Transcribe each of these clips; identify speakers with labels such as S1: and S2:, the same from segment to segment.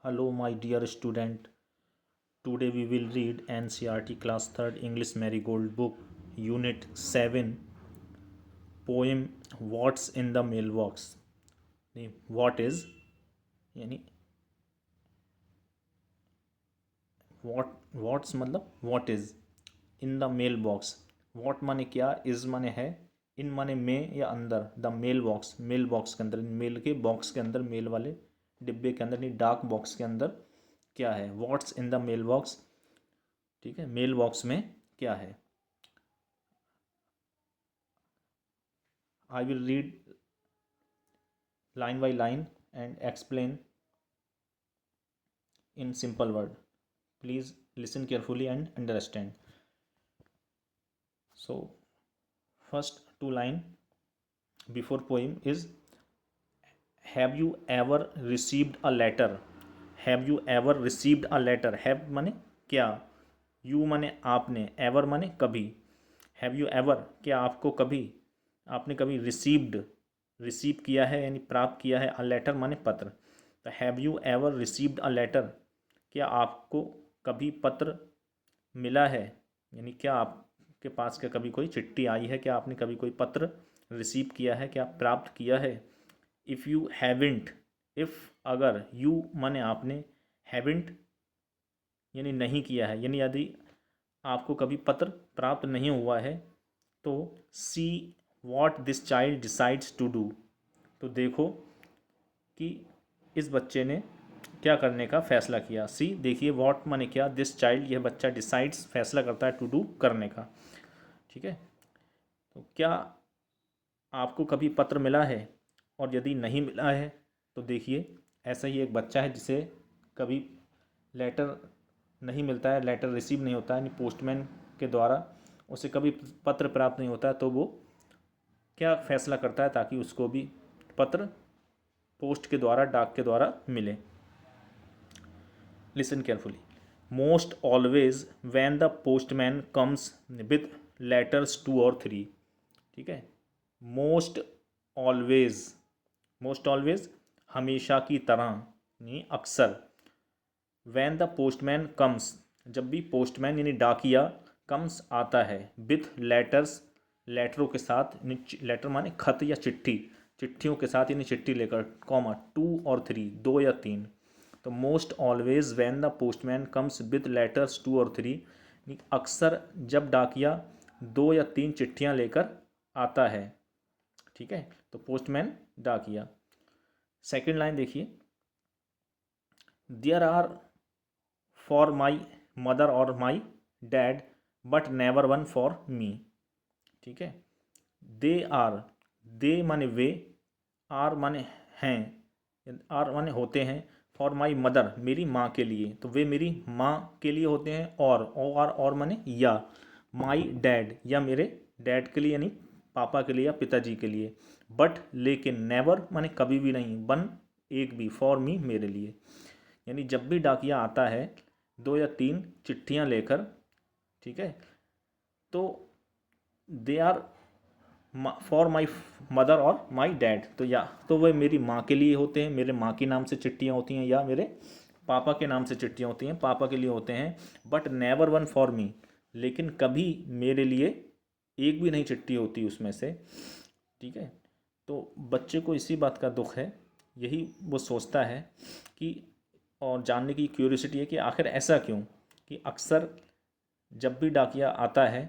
S1: Hello, my dear student. Today we will read NCERT Class 3rd English Marigold book, Unit 7, poem What's in the Mailbox. What is यानी what's मतलब what is in the mailbox. what माने क्या, is माने है, in माने में या अंदर, the mail box mail box के अंदर, मेल के बॉक्स के अंदर, मेल वाले डिब्बे के अंदर, नहीं डाक बॉक्स के अंदर क्या है. What's in the mail box. ठीक है, मेल बॉक्स में क्या है. I will read line by line and explain in simple word. Please listen carefully and understand. So first two line before poem is, have you ever received a letter. have you ever received a letter. have माने क्या, you माने आपने, ever माने कभी. have you ever क्या आपको कभी, आपने कभी रिसीव्ड, रिसीव किया है यानी प्राप्त किया है. अ लेटर माने पत्र. तो have you ever received a letter, क्या आपको कभी पत्र मिला है, यानी क्या आपके पास क्या कभी कोई चिट्ठी आई है, क्या आपने कभी कोई पत्र रिसीव किया है, क्या प्राप्त किया है. इफ़ यू हैवेंट, इफ़ अगर, यू माने आपने, हैवेंट यानी नहीं किया है, यानी यदि आपको कभी पत्र प्राप्त नहीं हुआ है तो see what this child decides to do. तो देखो कि इस बच्चे ने क्या करने का फैसला किया. सी देखिए, वॉट माने क्या, दिस चाइल्ड यह बच्चा, डिसाइड्स फैसला करता है, टू डू करने का. ठीक है, तो क्या आपको कभी पत्र मिला है, और यदि नहीं मिला है तो देखिए ऐसा ही एक बच्चा है जिसे कभी लेटर नहीं मिलता है, लेटर रिसीव नहीं होता है, यानी पोस्टमैन के द्वारा उसे कभी पत्र प्राप्त नहीं होता है, तो वो क्या फैसला करता है ताकि उसको भी पत्र पोस्ट के द्वारा, डाक के द्वारा मिले. Listen carefully. Most always when the postman comes with letters 2 और 3. ठीक है, मोस्ट ऑलवेज, मोस्ट ऑलवेज हमेशा की तरह, नहीं अक्सर. व्हेन द पोस्टमैन कम्स जब भी पोस्टमैन यानी डाकिया, कम्स आता है, विथ लेटर्स लेटरों के साथ, लेटर माने खत या चिट्ठी, चिट्ठियों के साथ यानी चिट्ठी लेकर, कॉमा 2 और 3 2 या 3. तो most always when the postman comes with letters 2 और 3, अक्सर जब डाकिया 2 या 3 चिट्ठियाँ लेकर आता है. ठीक है, तो पोस्टमैन डाकिया. सेकेंड लाइन देखिए, there are for my mother और my dad but never one for me. ठीक है, दे आर, दे माने वे, आर माने हैं, आर माने होते हैं, फॉर माई मदर मेरी माँ के लिए, तो वे मेरी माँ के लिए होते हैं, और माने या, माई डैड या मेरे डैड के लिए यानी पापा के लिए या पिताजी के लिए. बट लेकिन, नेवर माने कभी भी नहीं, वन एक भी, फॉर मी मेरे लिए. यानी जब भी डाकिया आता है 2 या 3 चिट्ठियाँ लेकर, ठीक है, तो they are for my mother और माई डैड, तो या तो वह मेरी माँ के लिए होते हैं, मेरे माँ के नाम से चिट्ठियाँ होती हैं, या मेरे पापा के नाम से चिट्ठियाँ होती हैं, पापा के लिए होते हैं. बट नेवर वन फॉर मी, लेकिन कभी मेरे लिए एक भी नहीं चिट्ठी होती उसमें से. ठीक है, तो बच्चे को इसी बात का दुख है, यही वो सोचता है कि, और जानने की क्यूरियोसिटी है कि आखिर ऐसा क्यों, कि अक्सर जब भी डाकिया आता है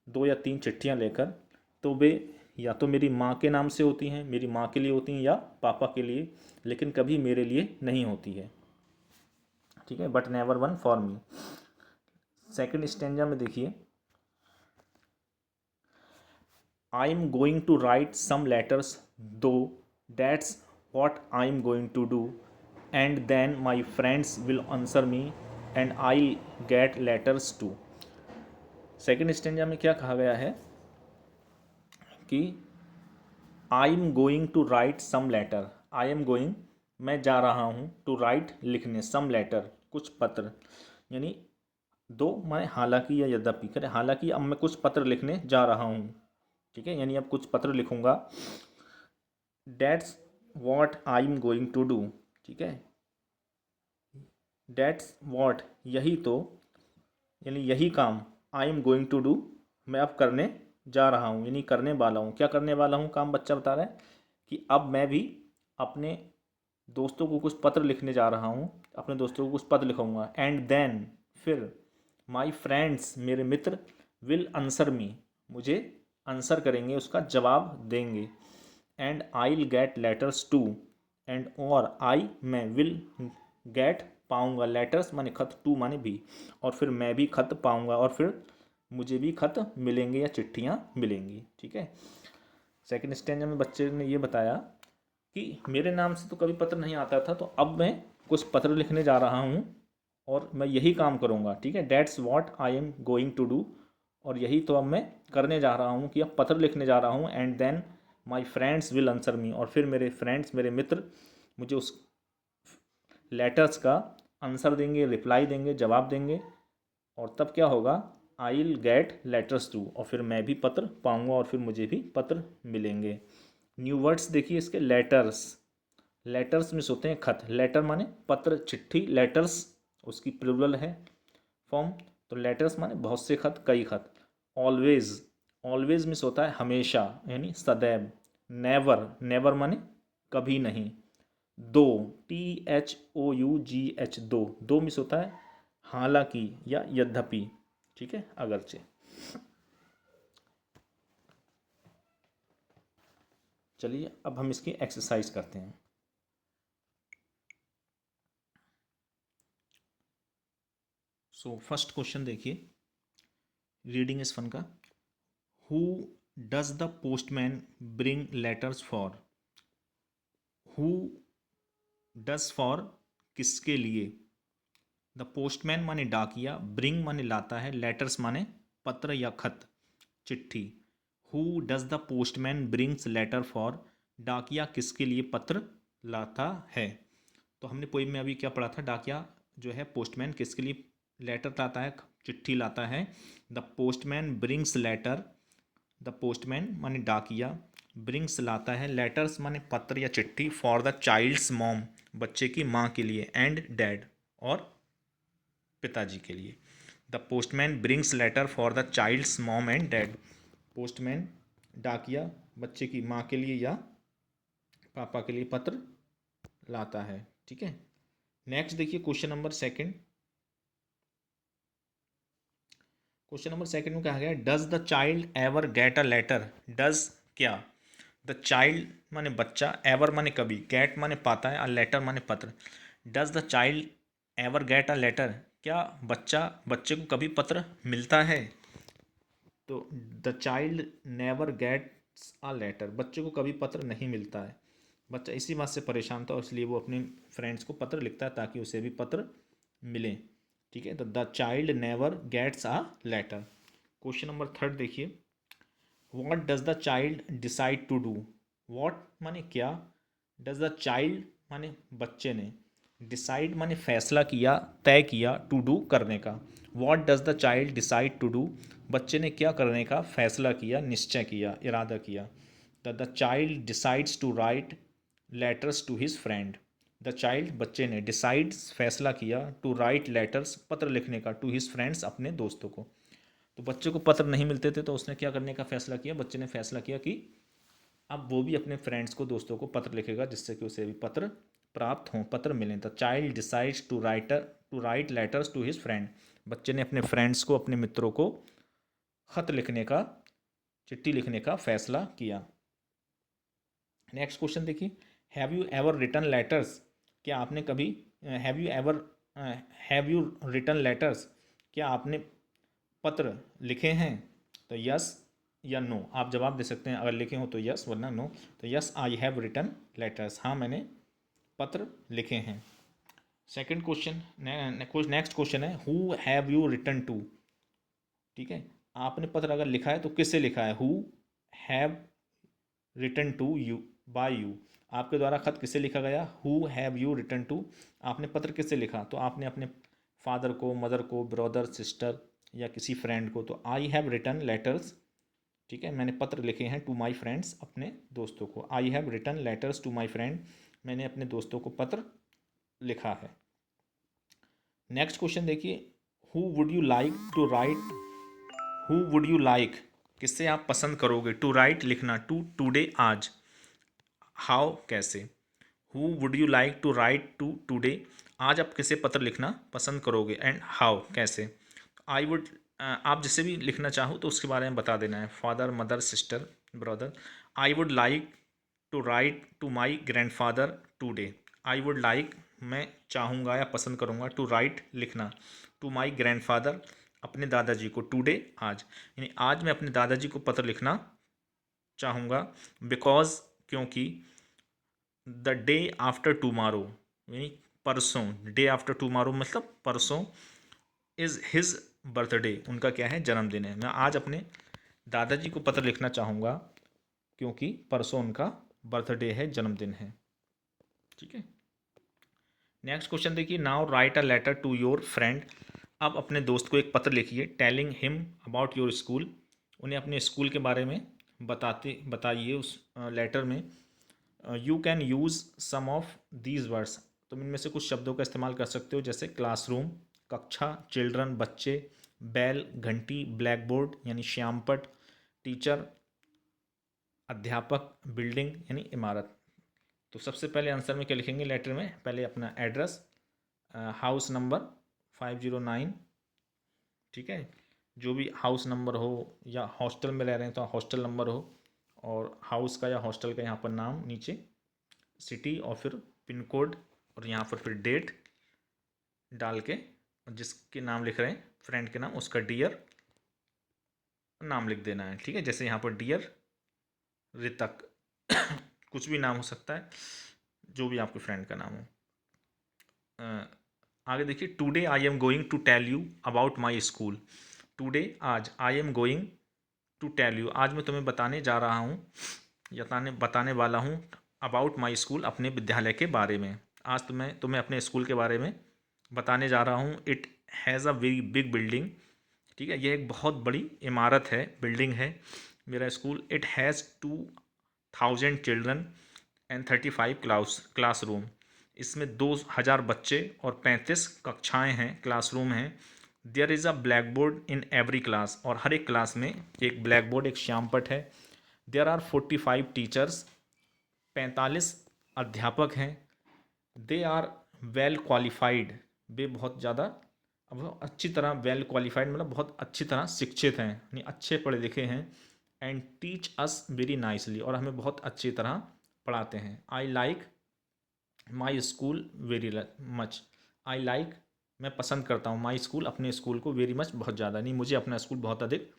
S1: 2 या 3 चिट्ठियाँ लेकर, तो वे या तो मेरी माँ के नाम से होती हैं, मेरी माँ के लिए होती हैं, या पापा के लिए, लेकिन कभी मेरे लिए नहीं होती है. ठीक है, but never one for me. Second stanza में देखिए, I am going to write some letters too, that's what I am going to do, and then my friends will answer me and I get letters too. Second stanza में क्या कहा गया है कि I am going to write some letter, I am going मैं जा रहा हूँ, टू राइट लिखने, सम लेटर कुछ पत्र, यानी दो मैं हालांकि या यद्यपि करें, हालांकि अब मैं कुछ पत्र लिखने जा रहा हूँ. ठीक है, यानी अब कुछ पत्र लिखूंगा. That's what I am going to do. ठीक है, डैट्स वॉट, यही तो, यानी यही काम, I am going to do, मैं अब करने जा रहा हूँ, यानी करने वाला हूँ। क्या करने वाला हूँ काम बच्चा बता रहा है कि अब मैं भी अपने दोस्तों को कुछ पत्र लिखने जा रहा हूँ, अपने दोस्तों को कुछ पत्र लिखूंगा। एंड देन, फिर, माई फ्रेंड्स, मेरे मित्र, विल आंसर मी, मुझे आंसर करेंगे, उसका जवाब देंगे। And I will get letters too, and और आई, मैं, विल गेट, पाऊंगा, लेटर्स माने खत, टू माने भी, और फिर मैं भी खत पाऊंगा, और फिर मुझे भी खत मिलेंगे या चिट्ठियाँ मिलेंगी। ठीक है। सेकंड स्टेंजा में बच्चे ने ये बताया कि मेरे नाम से तो कभी पत्र नहीं आता था, तो अब मैं कुछ पत्र लिखने जा रहा हूँ और मैं यही काम करूँगा। ठीक है, that's what I am going to do, और यही तो अब मैं करने जा रहा हूँ कि अब पत्र लिखने जा रहा हूँ। And then my friends will answer me, और फिर मेरे फ्रेंड्स, मेरे मित्र मुझे उस लेटर्स का आंसर देंगे, रिप्लाई देंगे, जवाब देंगे, और तब क्या होगा, I will get letters too, और फिर मैं भी पत्र पाऊंगा और फिर मुझे भी पत्र मिलेंगे। न्यू वर्ड्स देखिए इसके, लेटर्स, लेटर्स मिस होते हैं खत, लेटर माने पत्र, चिट्ठी, लेटर्स उसकी प्लुरल है फॉर्म, तो लेटर्स माने बहुत से खत, कई खत। ऑलवेज, ऑलवेज मिस होता है हमेशा, यानी सदैव। नेवर, नेवर माने कभी नहीं। दो, THOUGH, दो, दो मिस होता है हालांकि या यद्यपि। ठीक है, अगरचे। चलिए अब हम इसकी एक्सरसाइज करते हैं। सो फर्स्ट क्वेश्चन देखिए, रीडिंग इज फन का। Who does the postman bring letters for, who does for किसके लिए, द पोस्टमैन माने डाकिया, ब्रिंग माने लाता है, लेटर्स माने पत्र या खत, चिट्ठी। Who does the postman brings letter for, डाकिया किसके लिए पत्र लाता है। तो हमने पोइम में अभी क्या पढ़ा था, डाकिया जो है पोस्टमैन किसके लिए लेटर लाता है, चिट्ठी लाता है। The postman brings letter, the postman माने डाकिया, ब्रिंग्स लाता है, लेटर्स माने पत्र या चिट्ठी, फॉर द चाइल्ड्स मॉम, बच्चे की माँ के लिए, एंड डैड, और पिताजी के लिए। The postman brings letter for the child's mom and dad, postman डाकिया बच्चे की माँ के लिए या पापा के लिए पत्र लाता है। ठीक है। नेक्स्ट देखिए question number second, question number second में कहा गया, does the child ever get a letter, does क्या, द चाइल्ड माने बच्चा, एवर माने कभी, गेट माने पाता है, अ लेटर माने पत्र। Does the child ever get a letter, क्या बच्चे को कभी पत्र मिलता है। तो the child never gets a letter, बच्चे को कभी पत्र नहीं मिलता है। बच्चा इसी बात से परेशान था, इसलिए वो अपने फ्रेंड्स को पत्र लिखता है ताकि उसे भी पत्र मिले। ठीक है, तो the child never gets a letter. Question number third देखिए, what does the child decide to do, what माने क्या, डज द चाइल्ड माने बच्चे ने, डिसाइड माने फैसला किया, तय किया, टू डू करने का। What does the child decide to do, बच्चे ने क्या करने का फैसला किया, निश्चय किया, इरादा किया। The child decides to write letters to his friend, the child बच्चे ने, डिसाइड्स फैसला किया, टू राइट लेटर्स पत्र लिखने का, टू हिज फ्रेंड्स अपने दोस्तों को। तो बच्चे को पत्र नहीं मिलते थे तो उसने क्या करने का फैसला किया, बच्चे ने फैसला किया कि अब वो भी अपने फ्रेंड्स को, दोस्तों को पत्र लिखेगा जिससे कि उसे भी पत्र प्राप्त हों, पत्र मिलें। The child decides to write letters to his friend, बच्चे ने अपने फ्रेंड्स को, अपने मित्रों को खत लिखने का, चिट्ठी लिखने का फैसला किया। नेक्स्ट क्वेश्चन देखिए, have you ever written letters, क्या आपने कभी, have you ever, have you written letters, क्या आपने पत्र लिखे हैं। तो यस या नो आप जवाब दे सकते हैं, अगर लिखे हो तो यस, वरना नो। तो yes, I have written letters, हाँ मैंने पत्र लिखे हैं। सेकंड क्वेश्चन, नेक्स्ट क्वेश्चन है, who have you written to. ठीक है, आपने पत्र अगर लिखा है तो किससे लिखा है, who have written to you, by you, आपके द्वारा खत किसे लिखा गया, who have you written to, आपने पत्र किससे लिखा, तो आपने अपने फादर को, मदर को, ब्रदर, सिस्टर या किसी फ्रेंड को। तो आई हैव रिटन लेटर्स, ठीक है, मैंने पत्र लिखे हैं, टू माई फ्रेंड्स, अपने दोस्तों को। I have written letters to my friend, मैंने अपने दोस्तों को पत्र लिखा है। नेक्स्ट क्वेश्चन देखिए, who would you like to write, who would you like किससे आप पसंद करोगे, टू राइट लिखना, टू टुडे आज, हाउ कैसे, who would you like to write to today आज आप किसे पत्र लिखना पसंद करोगे, एंड हाउ कैसे। आई वुड, आप जिसे भी लिखना चाहो तो उसके बारे में बता देना है, father mother sister brother. I would like to write to my grandfather today, I would like मैं चाहूँगा या पसंद करूँगा, टू राइट लिखना, टू माई ग्रैंड फादर अपने दादाजी को, टूडे आज, यानी आज मैं अपने दादाजी को पत्र लिखना चाहूँगा, बिकॉज क्योंकि द डे आफ्टर टुमारो, यानी परसों, डे आफ्टर टुमारो मतलब परसों, इज़ हिज बर्थडे, उनका क्या है जन्मदिन है। मैं आज अपने दादाजी को पत्र लिखना चाहूँगा क्योंकि परसों उनका बर्थडे है, जन्मदिन है। ठीक है, नेक्स्ट क्वेश्चन देखिए, now write a letter to your friend, अब अपने दोस्त को एक पत्र लिखिए, telling him about your school, उन्हें अपने स्कूल के बारे में बताइए उस लेटर में। You can use some of these words, तुम इनमें से कुछ शब्दों का इस्तेमाल कर सकते हो, जैसे क्लासरूम कक्षा, चिल्ड्रन बच्चे, बैल घंटी, ब्लैक बोर्ड यानी श्यामपट, टीचर अध्यापक, बिल्डिंग यानी इमारत। तो सबसे पहले आंसर में क्या लिखेंगे लेटर में, पहले अपना एड्रेस, हाउस नंबर 509, ठीक है, जो भी हाउस नंबर हो, या हॉस्टल में रह रहे हैं तो हॉस्टल नंबर हो, और हाउस का या हॉस्टल का यहाँ पर नाम नीचे, सिटी और फिर पिन कोड, और यहाँ पर फिर डेट डाल के, और जिसके नाम लिख रहे हैं फ्रेंड के नाम, उसका डियर नाम लिख देना है। ठीक है, जैसे यहाँ पर डियर ऋतक कुछ भी नाम हो सकता है, जो भी आपके फ्रेंड का नाम हो। आगे देखिए, today I am going to tell you about my school, today आज, I am going to tell you आज मैं तुम्हें बताने जा रहा हूँ, या बताने वाला हूँ, अबाउट माई स्कूल अपने विद्यालय के बारे में, आज तुम्हें अपने स्कूल के बारे में बताने जा रहा हूँ। It has a very big building, ठीक है, यह एक बहुत बड़ी इमारत है, बिल्डिंग है मेरा school. It has 2000 children and 35 classroom, इसमें 2000 बच्चे और 35 कक्षाएं हैं, क्लासरूम हैं। There is a blackboard in every class, और हर एक क्लास में एक ब्लैक बोर्ड, एक श्यामपट है। देयर आर 45 टीचर्स, 45 अध्यापक हैं। दे आर वेल क्वालिफाइड, वे बहुत ज़्यादा, अब अच्छी तरह, वेल क्वालिफाइड मतलब बहुत अच्छी तरह शिक्षित हैं, यानी अच्छे पढ़े लिखे हैं। And teach us very nicely, और हमें बहुत अच्छी तरह पढ़ाते हैं। I like my school very much, I like मैं पसंद करता हूँ, माई स्कूल अपने स्कूल को, वेरी मच बहुत ज़्यादा, नहीं मुझे अपना स्कूल बहुत अधिक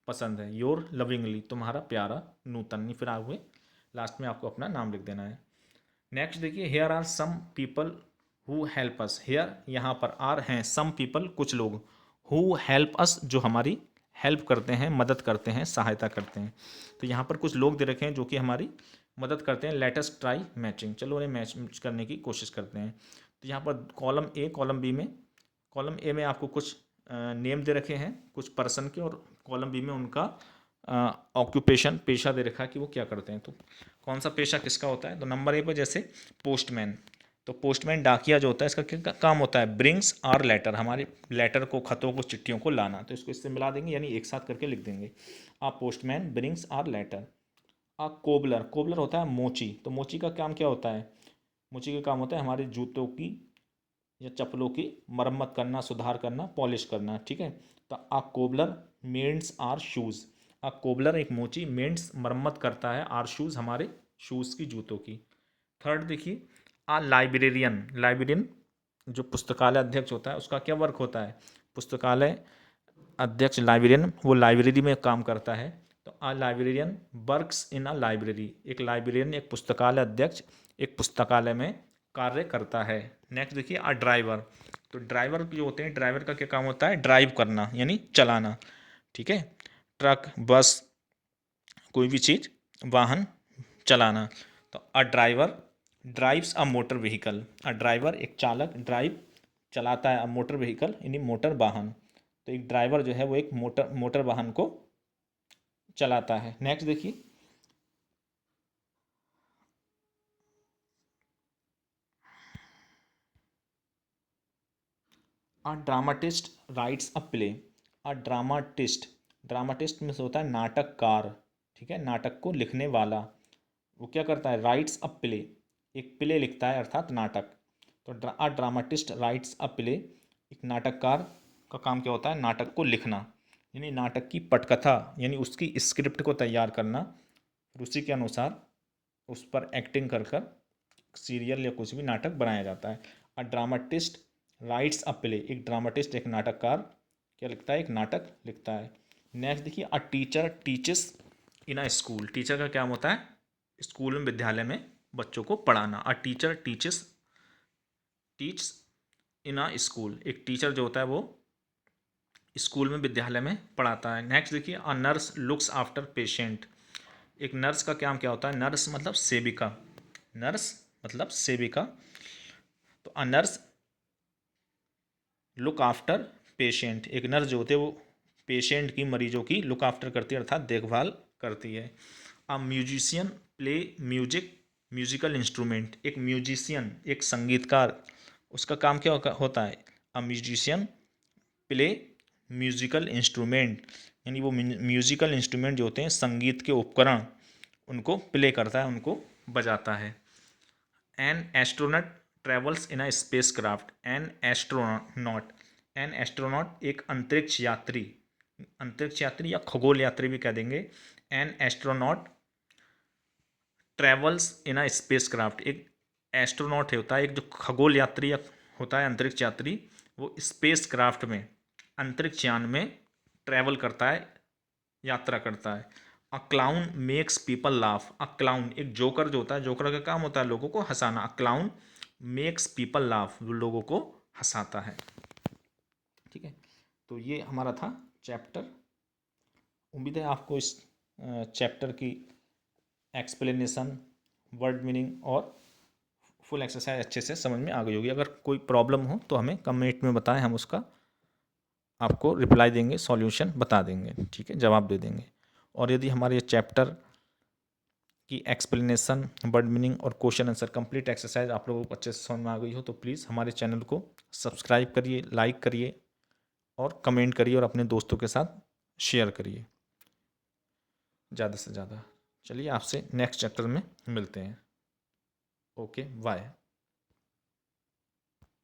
S1: पसंद है। योर लविंगली तुम्हारा प्यारा नूतन, नहीं फिर आगे लास्ट में आपको अपना नाम लिख देना है। नेक्स्ट देखिए, here are some people who help us, here यहाँ पर आर हैं, सम पीपल कुछ लोग, हु हेल्प अस जो हमारी हेल्प करते हैं, मदद करते हैं, सहायता करते हैं। तो यहाँ पर कुछ लोग दे रखे हैं जो कि हमारी मदद करते हैं। लेट अस ट्राई मैचिंग, चलो उन्हें मैच करने की कोशिश करते हैं। तो यहाँ पर कॉलम ए, कॉलम बी में, कॉलम ए में आपको कुछ नेम दे रखे हैं कुछ पर्सन के, और कॉलम बी में उनका ऑक्यूपेशन, पेशा दे रखा है कि वो क्या करते हैं। तो कौन सा पेशा किसका होता है, तो नंबर ए पर जैसे पोस्टमैन, तो पोस्टमैन डाकिया जो होता है, इसका क्या काम होता है, ब्रिंग्स आर लेटर, हमारे लेटर को, खतों को, चिट्ठियों को लाना। तो इसको इससे मिला देंगे, यानी एक साथ करके लिख देंगे, a postman brings our letter. A cobbler, cobbler होता है मोची, तो मोची का काम क्या होता है, मोची का काम होता है हमारे जूतों की या चप्पलों की मरम्मत करना, सुधार करना, पॉलिश करना। ठीक है, तो a cobbler mends our shoes, a cobbler एक मोची, मेंट्स मरम्मत करता है, आर शूज़ हमारे शूज़ की, जूतों की। थर्ड देखिए, आ लाइब्रेरियन, लाइब्रेरियन जो पुस्तकालय अध्यक्ष होता है, उसका क्या वर्क होता है, पुस्तकालय अध्यक्ष लाइब्रेरियन, वो लाइब्रेरी में काम करता है। तो a librarian works in a library, एक लाइब्रेरियन, एक पुस्तकालय अध्यक्ष एक पुस्तकालय में कार्य करता है। नेक्स्ट देखिए, आ ड्राइवर, तो ड्राइवर जो होते हैं, ड्राइवर का क्या काम होता है, ड्राइव करना यानी चलाना। ठीक है, ट्रक बस कोई भी चीज़, वाहन चलाना। तो a driver drives a motor vehicle, a driver एक चालक, ड्राइव चलाता है, अ मोटर व्हीकल यानी मोटर वाहन। तो एक ड्राइवर जो है वो एक मोटर वाहन को चलाता है। नेक्स्ट देखिए, a dramatist writes a play. A dramatist में से होता है नाटककार, ठीक है, नाटक को लिखने वाला। वो क्या करता है, राइट्स अ प्ले, एक प्ले लिखता है अर्थात नाटक। तो अ ड्रामाटिस्ट राइट्स अ प्ले, एक नाटककार का काम क्या होता है, नाटक को लिखना, यानी नाटक की पटकथा यानी उसकी स्क्रिप्ट को तैयार करना, फिर उसी के अनुसार उस पर एक्टिंग कर कर सीरियल या कुछ भी नाटक बनाया जाता है। अ ड्रामाटिस्ट राइट्स अ प्ले, एक ड्रामाटिस्ट एक नाटककार क्या लिखता है, एक नाटक लिखता है। नेक्स्ट देखिए, a teacher teaches in a school. Teacher का क्या होता है, स्कूल में विद्यालय में बच्चों को पढ़ाना। A teacher teach in a school, एक टीचर जो होता है वो स्कूल में विद्यालय में पढ़ाता है। नेक्स्ट देखिए, a nurse looks after patient. एक नर्स का काम क्या होता है, नर्स मतलब सेविका, नर्स मतलब सेविका। तो a nurse look after patient, एक नर्स जो होते हैं वो पेशेंट की, मरीजों की लुक आफ्टर करती है अर्थात देखभाल करती है। A musician play music musical instrument, एक म्यूजिशियन एक संगीतकार, उसका काम क्या होता है, a musician play musical instrument, यानी वो म्यूजिकल इंस्ट्रूमेंट जो होते हैं संगीत के उपकरण, उनको प्ले करता है, उनको बजाता है। An astronaut travels in a space craft. An astronaut एक अंतरिक्ष यात्री या खगोल यात्री भी कह देंगे। An astronaut travels in a space craft, एक एस्ट्रोनॉट होता है, एक जो खगोल यात्री होता है अंतरिक्ष यात्री, वो स्पेस क्राफ्ट में अंतरिक्ष यान में ट्रैवल करता है, यात्रा करता है। अ clown makes people laugh. A clown एक जोकर जो होता है, जोकर का काम होता है लोगों को हंसाना। A clown makes people laugh, वो लोगों को हंसाता है। ठीक है, तो ये हमारा था चैप्टर। उम्मीद है आपको इस चैप्टर की एक्सप्लेनेशन, वर्ड मीनिंग और फुल एक्सरसाइज अच्छे से समझ में आ गई होगी। अगर कोई प्रॉब्लम हो तो हमें कमेंट में बताएं, हम उसका आपको रिप्लाई देंगे, सॉल्यूशन बता देंगे, ठीक है, जवाब दे देंगे। और यदि हमारे ये चैप्टर की एक्सप्लेनेशन, वर्ड मीनिंग और क्वेश्चन आंसर कंप्लीट एक्सरसाइज आप लोगों को अच्छे से समझ में आ गई हो तो प्लीज़ हमारे चैनल को सब्सक्राइब करिए, लाइक करिए और कमेंट करिए और अपने दोस्तों के साथ शेयर करिए ज़्यादा से ज़्यादा। चलिए आपसे नेक्स्ट चैप्टर में मिलते हैं। Okay bye.